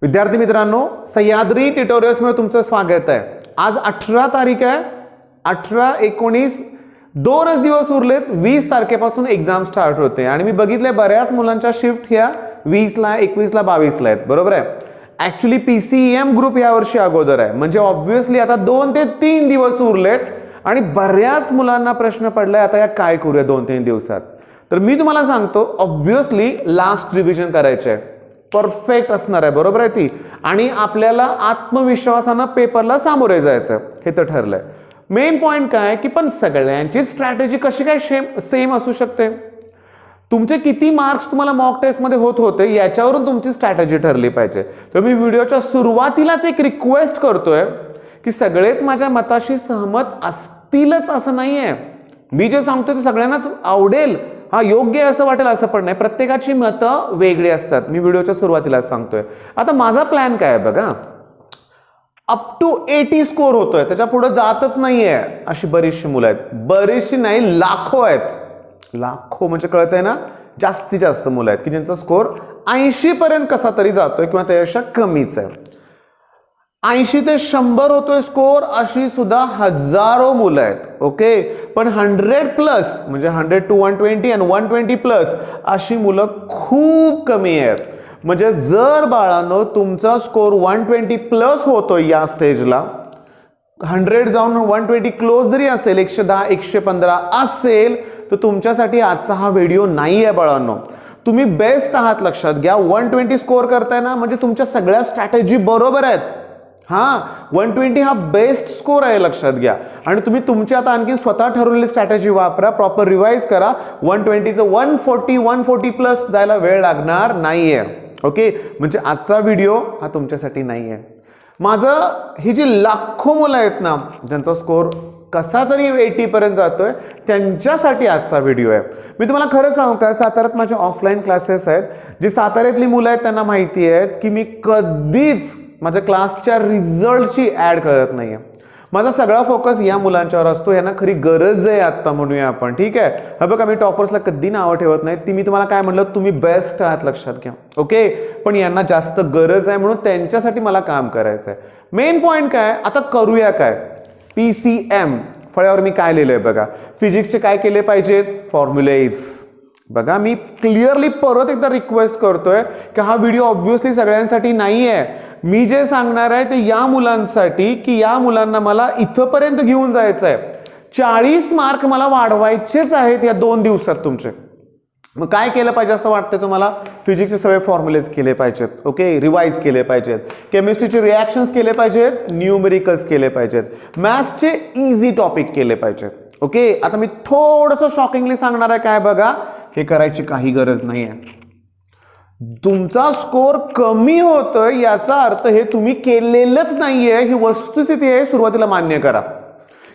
विद्यार्थी मित्रांनो, सह्याद्री ट्युटोरियल्समध्ये तुमचं स्वागत आहे। आज 18 तारीख आहे। 18, 19 दोनच दिवस उरलेत। 20 तारखेपासून एक्झाम स्टार्ट होते आणि मी बघितले बऱ्याच मुलांच्या शिफ्ट ह्या 20 ला 21 ला 22 ला आहेत, बरोबर आहे। ऍक्च्युली पीसीएम ग्रुप या वर्षी अगोदर आहे, म्हणजे ऑब्वियसली आता 2 ते 3 दिवस उरलेत आणि बऱ्याच मुलांना प्रश्न पडलाय आता या काय करूया 2-3 दिवसात। तर मी तुम्हाला सांगतो, ऑब्वियसली लास्ट रिव्हिजन करायचे आहे, परफेक्ट असणार आहे, बरोबर आहे ती, आणि आपल्याला आत्मविश्वासाने पेपरला सामोरे जायचं हे तर ठरलंय। मेन पॉइंट काय की पण सगळ्यांची स्ट्रॅटेजी कशी काय सेम असू शकते। तुमचे किती मार्क्स तुम्हाला मॉक टेस्ट मध्ये होत होते याच्यावरून तुमची स्ट्रॅटेजी ठरली पाहिजे। तर मी व्हिडिओच्या सुरुवातीलाच एक रिक्वेस्ट करतोय की सगळेच माझ्या मताशी सहमत असतीलच असं नाहीये। मी जे सांगतोय ते सगळ्यांनाच आवडेल, हा योग्य असं वाटेल असं पण नाही, प्रत्येकाची मतं वेगळी असतात। मी व्हिडिओच्या सुरुवातीलाच सांगतोय। आता माझा प्लॅन काय आहे बघा, अप टू 80 स्कोर होतोय, त्याच्या पुढे जातच नाहीये अशी बरीचशी मुलं आहेत। बरीचशी नाही, लाखो आहेत। लाखो म्हणजे कळतंय ना, जास्तीत जास्त मुलं आहेत की ज्यांचा स्कोर 80 पर्यंत कसा तरी जातोय किंवा त्यापेक्षा कमीच आहे। 80 ते 100 होतोय स्कोर अशी सुद्धा हजारो मुलं आहेत, ओके। पण 100+ म्हणजे 100 to 120 आणि 120+ अशी मुलं खूप कमी आहेत। म्हणजे जर बाळांनो तुमचा स्कोर 120+ होतोय या स्टेजला, 100 जाऊन 120 क्लोज जरी असेल, 110 115 असेल, तर तुमच्यासाठी आजचा हा व्हिडिओ नाही आहे बाळांनो। तुम्ही बेस्ट आहात, लक्षात घ्या। 120 स्कोर करताय ना, म्हणजे तुमच्या सगळ्या स्ट्रॅटेजी बरोबर आहेत। हा 120 हा बेस्ट स्कोर आहे, लक्षात घ्या। आणि तुम्ही तुमची आता आणखी स्वतः ठरवलेली स्ट्रॅटेजी वापरा, प्रॉपर रिवाइज करा। 120चं 140 140+ जायला वेळ लागणार नाहीये, ओके। म्हणजे आजचा व्हिडिओ हा तुमच्यासाठी नाहीये। माझं ही जी लाखो मुलं आहेत ना, ज्यांचा स्कोर कसा तरी 80 पर्यंत जातोय, त्यांच्यासाठी आजचा व्हिडिओ आहे। मी तुम्हाला खरं सांगू का, साताऱ्यात माझे ऑफलाईन क्लासेस आहेत। जी साताऱ्यातली मुलं आहेत त्यांना माहिती आहे की मी कधीच माझ्या क्लासच्या रिझल्टची ऍड करत नाहीये। माझा सगळा फोकस या मुलांच्यावर असतो, यांना खरी गरज आहे आता म्हणूया आपण, ठीक आहे। हा बघा, मी टॉपर्सला कधी नावं ठेवत नाही, ती मी तुम्हाला काय म्हटलं, तुम्ही बेस्ट आहात, लक्षात घ्या, ओके। पण यांना जास्त गरज आहे म्हणून त्यांच्यासाठी मला काम करायचं आहे। मेन पॉइंट काय, आता करूया काय। पीसीएम फळ्यावर मी काय लिहिलंय बघा, फिजिक्सचे काय केले पाहिजेत, फॉर्म्युलेज। बघा, मी क्लिअरली परत एकदा रिक्वेस्ट करतोय की हा व्हिडिओ ऑब्व्हियसली सगळ्यांसाठी नाही आहे। मी जे सांगणार आहे ते या मुलांसाठी, की या मुलांना मला इथपर्यंत घेऊन जायचं आहे। 40 मार्क मला वाढवायचेच आहेत या 2 दिवसात तुमचे। मग काय केलं पाहिजे असं वाटतं तुम्हाला? फिजिक्सचे सगळे फॉर्म्युलेज केले पाहिजेत, ओके, रिवाइज केले पाहिजेत। केमिस्ट्रीचे रिॲक्शन्स केले पाहिजेत, न्यूमेरिकल्स केले पाहिजेत, मॅथ्सचे इझी टॉपिक केले पाहिजेत, ओके। आता मी थोडंसं शॉकिंगली सांगणार आहे काय बघा, हे करायची काही गरज नाही आहे। तुमचा स्कोर कमी होतोय याचा अर्थ हे तुम्ही केलेलंच नाहीये, ही वस्तुस्थिती आहे, सुरुवातीला मान्य करा।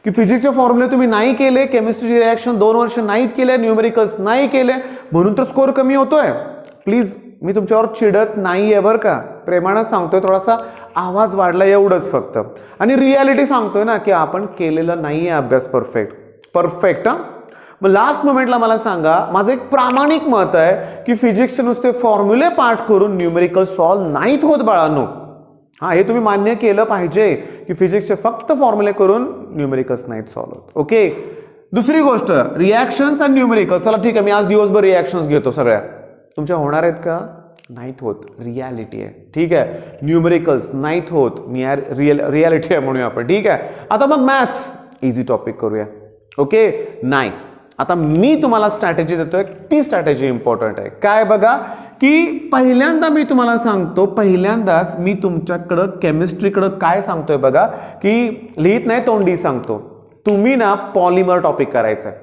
की फिजिक्सचे फॉर्म्युले तुम्ही नाही केले, केमिस्ट्रीचे रिॲक्शन 2 वर्ष नाहीत केले, न्यूमेरिकल्स नाही केले, म्हणून तर स्कोर कमी होतोय। प्लीज, मी तुमच्यावर चिडत नाहीये बरं का, प्रेमानं सांगतोय, थोडासा आवाज वाढला एवढंच फक्त। आणि रियालिटी सांगतोय ना की आपण केलेला नाहीये अभ्यास परफेक्ट। मग लास्ट मोमेंटला मला सांगा, माझं एक प्रामाणिक मत आहे की फिजिक्सचे नुसते फॉर्म्युले पाठ करून न्यूमेरिकल सॉल्व नाहीत होत बाळांनो। हा, हे तुम्ही मान्य केलं पाहिजे की फिजिक्सचे फक्त फॉर्म्युले करून न्यूमेरिकल्स नाहीत सॉल्व होत, ओके। दुसरी गोष्ट, रिॲक्शन्स आणि न्यूमेरिकल, चला ठीक आहे, मी आज दिवसभर रिॲक्शन्स घेतो, सगळ्या तुमच्या होणार आहेत का? नाहीत होत, रियालिटी आहे, ठीक आहे। न्यूमेरिकल्स नाहीत होत, रियालिटी आहे म्हणूया आपण, ठीक आहे। आता मग मॅथ्स इझी टॉपिक करूया, ओके। नाही, आता मी तुम्हाला स्ट्रॅटेजी देतोय, ती स्ट्रॅटेजी इम्पॉर्टंट आहे। काय बघा, की पहिल्यांदा मी तुम्हाला सांगतो, पहिल्यांदाच मी तुमच्याकडं केमिस्ट्रीकडं काय सांगतोय बघा, की लिहित नाही तोंडी सांगतो, तुम्ही ना पॉलिमर टॉपिक करायचा आहे।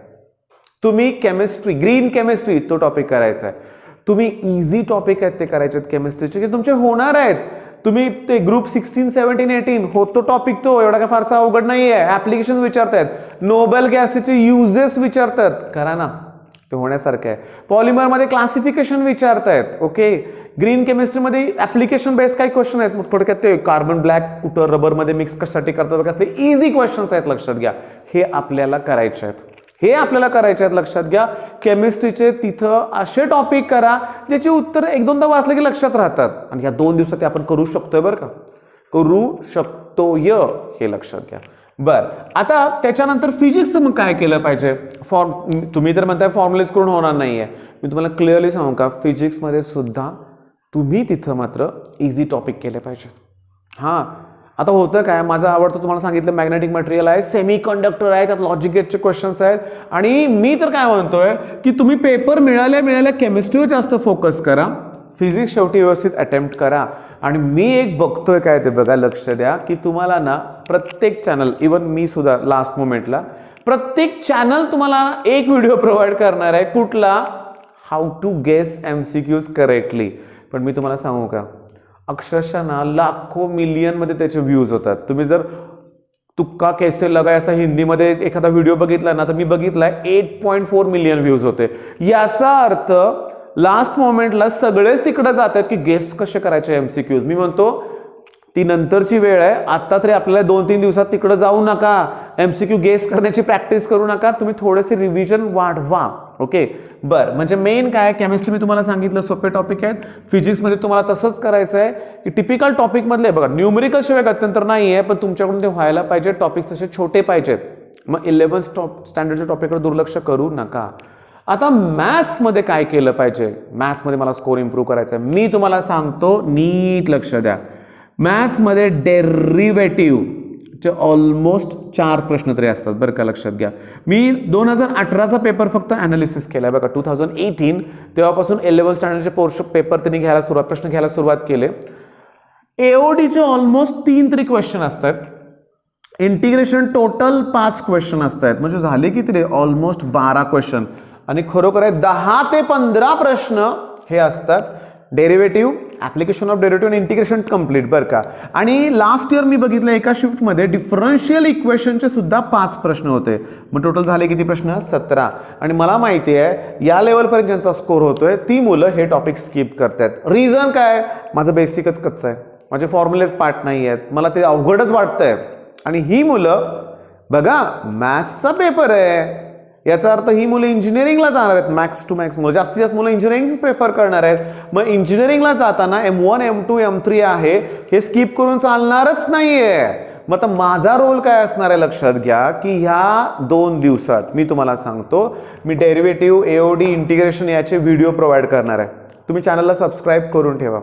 तुम्ही केमिस्ट्री, ग्रीन केमिस्ट्री तो टॉपिक करायचा आहे। तुम्ही इझी टॉपिक आहेत ते करायचे आहेत केमिस्ट्रीचे, की तुमचे होणार आहेत। तुम्ही ते ग्रुप 16, 17, 18 होतो टॉपिक, तो एवढा काय फारसा अवघड नाही आहे। ऍप्लिकेशन विचारतायत, नोबेल गॅसचे युजेस विचारतात, करा ना, ते होण्यासारखं आहे। पॉलिमरमध्ये क्लासिफिकेशन विचारतायत, ओके। ग्रीन केमिस्ट्रीमध्ये ऍप्लिकेशन बेस्ड काही क्वेश्चन आहेत, मग थोडक्यात ते कार्बन ब्लॅक कुठं रबरमध्ये मिक्स कशासाठी करतात, कसले इझी क्वेश्चन्स आहेत, लक्षात घ्या, हे आपल्याला करायचे आहेत, हे आपल्याला करायचे आहेत, लक्षात घ्या. केमिस्ट्रीचे तिथं असे टॉपिक करा ज्याची उत्तर एक दोनदा वाचले की लक्षात राहतात, आणि या 2 दिवसात ते आपण करू शकतोय बरं का, करू शकतोय, हे लक्षात घ्या. बर, आता त्याच्यानंतर फिजिक्सचं मग काय केलं पाहिजे. तुम्ही तर म्हणताय फॉर्म्युलेज करून होणार नाहीये, मी तुम्हाला क्लिअरली सांगू का, फिजिक्समध्ये सुद्धा तुम्ही तिथं मात्र इझी टॉपिक केले पाहिजे. हां, आता होतं काय, माझं आवडतं तुम्हाला सांगितलं मॅग्नेटिक मटेरियल आहे, सेमी कंडक्टर आहे, त्यात लॉजिक गेटचे क्वेश्चन्स आहेत, आणि मी तर काय म्हणतोय की तुम्ही पेपर मिळाल्या केमिस्ट्रीवर जास्त फोकस करा, फिजिक्स शेवटी व्यवस्थित अटेम्प्ट करा. आणि मी एक बघतोय काय ते बघा, लक्ष द्या की तुम्हाला ना प्रत्येक चॅनल, इवन मी सुद्धा लास्ट मोमेंटला प्रत्येक चॅनल तुम्हाला एक व्हिडिओ प्रोव्हाइड करणार आहे, कुठला, how to guess MCQs correctly. पण मी तुम्हाला सांगू का, अक्षरशः ना लाखो मिलियन मध्ये त्याचे व्ह्यूज होतात. तुम्ही जर तुक्का कैसे लगाय असा हिंदीमध्ये एखादा व्हिडिओ बघितला ना, तर मी बघितलाय 8.4 मिलियन व्ह्यूज होते. याचा अर्थ लास्ट मोमेंटला सगळेच तिकडे जातात की गेस कसे करायचे MCQs. मी म्हणतो ती नंतरची वेळ आहे, आता तरी आपल्याला 2-3 दिवसात तिकडे जाऊ नका, MCQ गेस करण्याची प्रॅक्टिस करू नका, तुम्ही थोडेसे रिव्हिजन वाढवा. ओके, बरं, म्हणजे मेन काय, केमिस्ट्री मी तुम्हाला सांगितलं सोपे टॉपिक आहेत. फिजिक्समध्ये तुम्हाला तसंच करायचं आहे की टिपिकल टॉपिक मधले बघा, न्यूमेरिकल शिवाय गत्यंतर नाही आहे, पण तुमच्याकडून ते व्हायला पाहिजे, टॉपिक तसे छोटे पाहिजेत. मग 11th स्टँडर्डच्या टॉपिककडे दुर्लक्ष करू नका. आता मॅथ्समध्ये काय केलं पाहिजे, मॅथ्समध्ये मला स्कोर इम्प्रूव्ह करायचा आहे. मी तुम्हाला सांगतो, नीट लक्ष द्या. मॅथ्समध्ये डेरिव्हेटिव्हचे ऑलमोस्ट 4 प्रश्न तरी असतात बरं का, लक्षात घ्या. मी 2018चा पेपर फक्त अनालिसिस केलाय बघा, 2018 तेव्हापासून 11th स्टँडर्डचे पेपर त्यांनी प्रश्न घ्यायला सुरुवात केले. AODचे ऑलमोस्ट 3 तरी क्वेश्चन असतात, इंटिग्रेशन टोटल 5 क्वेश्चन असतात, म्हणजे झाले किती रे, ऑलमोस्ट 12 क्वेश्चन. आणि खरोखर 10 ते 15 प्रश्न हे असतात डेरिव्हेटिव्ह, ऍप्लिकेशन ऑफ डेरिव्हेटिव्ह आणि इंटिग्रेशन कंप्लीट बरं का. आणि लास्ट इयर मी बघितलं एका शिफ्टमध्ये डिफरन्शियल इक्वेशनचे सुद्धा 5 प्रश्न होते. मग टोटल झाले किती प्रश्न, 17. आणि मला माहिती आहे या लेवलपर्यंत ज्यांचा स्कोर होतोय ती मुलं हे टॉपिक स्किप करतात. रिझन काय, माझं बेसिकच कच्चं आहे, माझे फॉर्म्युलेज पार्ट नाही आहेत, मला ते अवघडच वाटतंय. आणि ही मुलं बघा, मॅथ्सचा पेपर आहे, याचा अर्थ ही मुलं इंजिनिअरिंगला जाणार आहेत, मॅक्स टू मॅक्स मुलं, जास्तीत जास्त मुलं इंजिनिअरिंग प्रेफर करणार आहेत. मग इंजिनिअरिंगला जाताना M1 M2 M3 आहे, हे स्किप करून चालणारच नाहीये. मग आता माझा रोल काय असणार आहे, लक्षात घ्या की ह्या 2 दिवसात मी तुम्हाला सांगतो, मी डेरिव्हेटिव्ह, AOD, इंटिग्रेशन याचे व्हिडिओ प्रोव्हाइड करणार आहे. तुम्ही चॅनलला सबस्क्राईब करून ठेवा.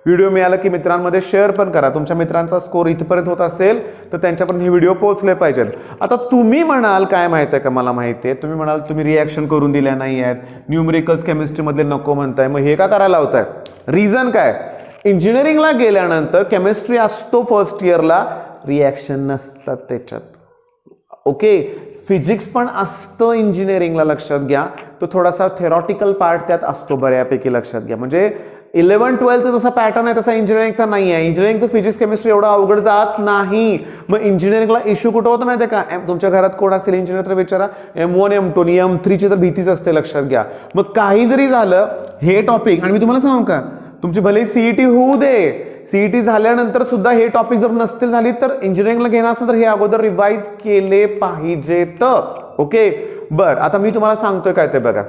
व्हिडिओ मिळाला की मित्रांमध्ये शेअर पण करा. तुमच्या मित्रांचा स्कोर इथपर्यंत होत असेल तर त्यांच्यापर्यंत हे व्हिडिओ पोहोचले पाहिजेत. आता तुम्ही म्हणाल काय माहिती आहे का, मला माहिती आहे तुम्ही म्हणाल तुम्ही रिॲक्शन करून दिल्या नाही आहेत, न्यूमेरिकल्स केमिस्ट्रीमधले नको म्हणताय, मग हे का करायला होताय. रिझन काय, इंजिनिअरिंगला गेल्यानंतर केमिस्ट्री असतो फर्स्ट इयरला, रिॲक्शन नसतात त्याच्यात. ओके, फिजिक्स पण असतं इंजिनिअरिंगला, लक्षात घ्या. तो थोडासा थेरॉटिकल पार्ट त्यात असतो बऱ्यापैकी, लक्षात घ्या. म्हणजे 11-12चा जसा पॅटर्न आहे तसा इंजिनिअरिंगचा नाही आहे. इंजिनिअरिंगचं फिजिक्स केमिस्ट्री एवढं अवघड जात नाही. मग इंजिनिअरिंगला इश्यू कुठं होतं माहिती आहे का, तुमच्या घरात कोण असेल इंजिनिअर तर विचारा, M1 M2 आणि M3ची तर भीतीच असते, लक्षात घ्या. मग काही जरी झालं हे टॉपिक, आणि मी तुम्हाला सांगू का, तुमची भले CET होऊ दे, CET झाल्यानंतर सुद्धा हे टॉपिक जर नसतील झाली तर इंजिनिअरिंगला घेणं असेल तर हे अगोदर रिवाइज केले पाहिजेत. ओके, बरं, आता मी तुम्हाला सांगतोय काय ते बघा.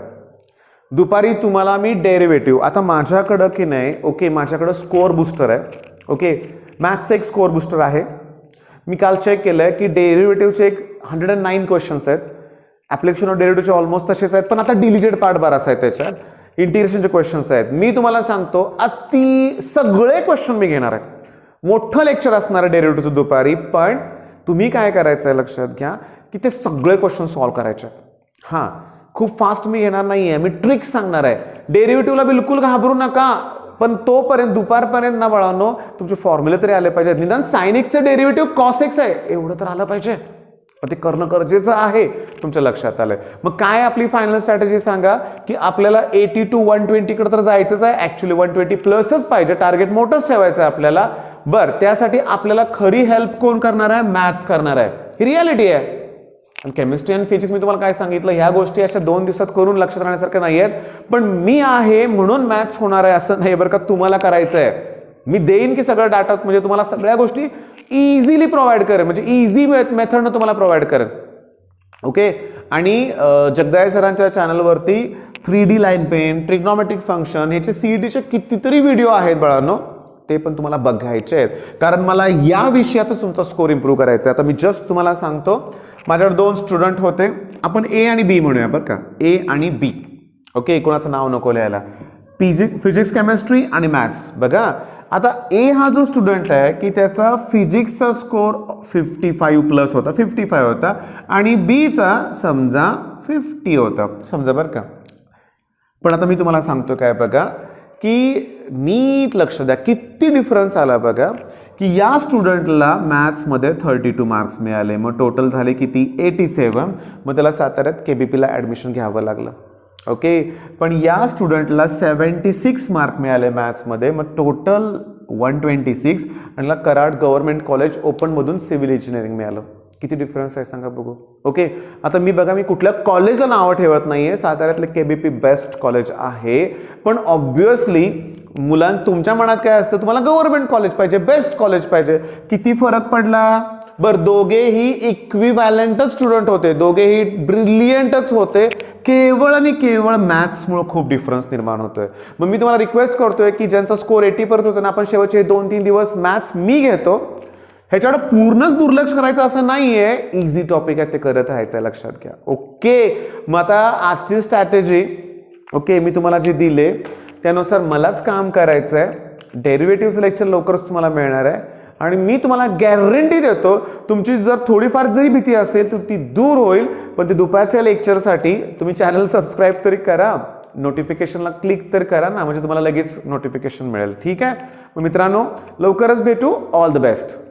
दुपारी तुम्हाला मी डेरिव्हेटिव्ह, आता माझ्याकडं की नाही, ओके, माझ्याकडं स्कोअर बुस्टर आहे. ओके, मॅथ्सचं एक स्कोअर बुस्टर आहे. मी काल चेक केलंय की डेरिव्हेटिव्हचे एक 109 क्वेश्चन्स आहेत, ऍप्लिकेशन ऑफ डेरिव्हेटिव्हचे ऑलमोस्ट तसेच आहेत, पण आता डिलिटेड पार्ट बराच आहे त्याच्यात, इंटिग्रेशनचे क्वेश्चन्स आहेत. मी तुम्हाला सांगतो सगळे क्वेश्चन मी घेणार आहे, मोठं लेक्चर असणार आहे डेरिव्हेटिव्हचं दुपारी. पण तुम्ही काय करायचं आहे, लक्षात घ्या की ते सगळे क्वेश्चन सॉल्व्ह करायचे आहेत. हां, खूप फास्ट मी घेणार नाहीये, मी ट्रिक सांगणार आहे. डेरिव्हेटिव्हला बिलकुल घाबरू नका, पण तोपर्यंत दुपारपर्यंत ना बाळांनो तुमचे फॉर्म्युले तरी आले पाहिजेत. निदान साइन एक्सचं डेरिव्हेटिव्ह कॉस एक्स आहे एवढं तर आलं पाहिजे, ते करणं गरजेचं आहे. तुमच्या लक्षात आलंय. मग काय आपली फायनल स्ट्रॅटेजी सांगा की आपल्याला 80 to 120 कडे तर जायचंच आहे, ऍक्च्युली 120 प्लसच पाहिजे, टार्गेट मोठंच ठेवायचं आहे आपल्याला. बरं, त्यासाठी आपल्याला खरी हेल्प कोण करणार आहे, मॅथ्स करणार आहे, ही रियालिटी आहे. आणि केमिस्ट्री आणि फिजिक्स मी तुम्हाला काय सांगितलं, ह्या गोष्टी अशा 2 दिवसात करून लक्षात राहण्यासारख्या नाही आहेत. पण मी आहे म्हणून मॅथ्स होणार आहे असं नाही बरं का, तुम्हाला करायचं आहे. मी देईन की सगळं डाटा, म्हणजे तुम्हाला सगळ्या गोष्टी इझिली प्रोव्हाइड करेन, म्हणजे इझी मेथडनं तुम्हाला प्रोव्हाइड करेन. ओके, आणि जगदाळे सरांच्या चॅनलवरती 3D line pen, trigonometric function ह्याचे CETचे कितीतरी व्हिडिओ आहेत बाळांनो, ते पण तुम्हाला बघायचे आहेत, कारण मला या विषयातच तुमचा स्कोर इम्प्रूव्ह करायचा आहे. आता मी जस्ट तुम्हाला सांगतो, माझ्याकडे 2 स्टुडंट होते, आपण A आणि B म्हणूया बरं का, A आणि B. ओके, कोणाचं नाव नको लिहायला. फिजिक्स, केमिस्ट्री आणि मॅथ्स. बघा आता A हा जो स्टुडंट आहे की त्याचा फिजिक्सचा स्कोर 55+ होता, 55 होता, आणि Bचा समजा 50 होता, समजा बरं का. पण आता मी तुम्हाला सांगतो काय बघा, की नीट लक्ष द्या किती डिफरन्स आला बघा, की या स्टुडंटला मॅथ्समध्ये 32 मार्क्स मिळाले, मग टोटल झाले किती 87. मग त्याला साताऱ्यात KBPला ॲडमिशन घ्यावं लागलं. ओके, पण या स्टुडंटला 76 मार्क मिळाले मॅथ्समध्ये, मग टोटल 126, आणि कराड गव्हर्नमेंट कॉलेज ओपनमधून सिव्हिल इंजिनिअरिंग मिळालं. किती डिफरन्स आहे सांगा बघू. ओके, आता मी बघा, मी कुठल्या कॉलेजला नावं ठेवत नाहीये, साताऱ्यातले KBP बेस्ट कॉलेज आहे, पण ऑब्व्हियसली तुमच्या मनात काय असतं, तुम्हाला गव्हर्नमेंट कॉलेज पाहिजे, बेस्ट कॉलेज पाहिजे. किती फरक पडला बरं, दोघेही इक्विव्हॅलंटच स्टुडंट होते, दोघेही ब्रिलियंटच होते, केवळ आणि केवळ मॅथ्समुळे खूप डिफरन्स निर्माण होतोय. मग मी तुम्हाला रिक्वेस्ट करतोय की ज्यांचा स्कोर 80% होता ना, आपण शेवटचे 2-3 दिवस मॅथ्स मी घेतो, ह्याच्याकडे पूर्णच दुर्लक्ष करायचं असं नाहीये, इझी टॉपिक आहे ते करत राहायचं आहे, लक्षात घ्या. ओके, मग आता आजची स्ट्रॅटेजी, ओके, मी तुम्हाला जे दिले त्यानुसार मलाच काम करायचं आहे. डेरिव्हेटिव्हचं लेक्चर लवकरच तुम्हाला मिळणार आहे, आणि मी तुम्हाला गॅरंटी देतो तुमची जर थोडीफार जरी भीती असेल तर ती दूर होईल. पण ती दुपारच्या लेक्चरसाठी तुम्ही चॅनल सबस्क्राईब तरी करा, नोटिफिकेशनला क्लिक तर करा ना, म्हणजे तुम्हाला लगेच नोटिफिकेशन मिळेल. ठीक आहे, मग मित्रांनो लवकरच भेटू. All the best.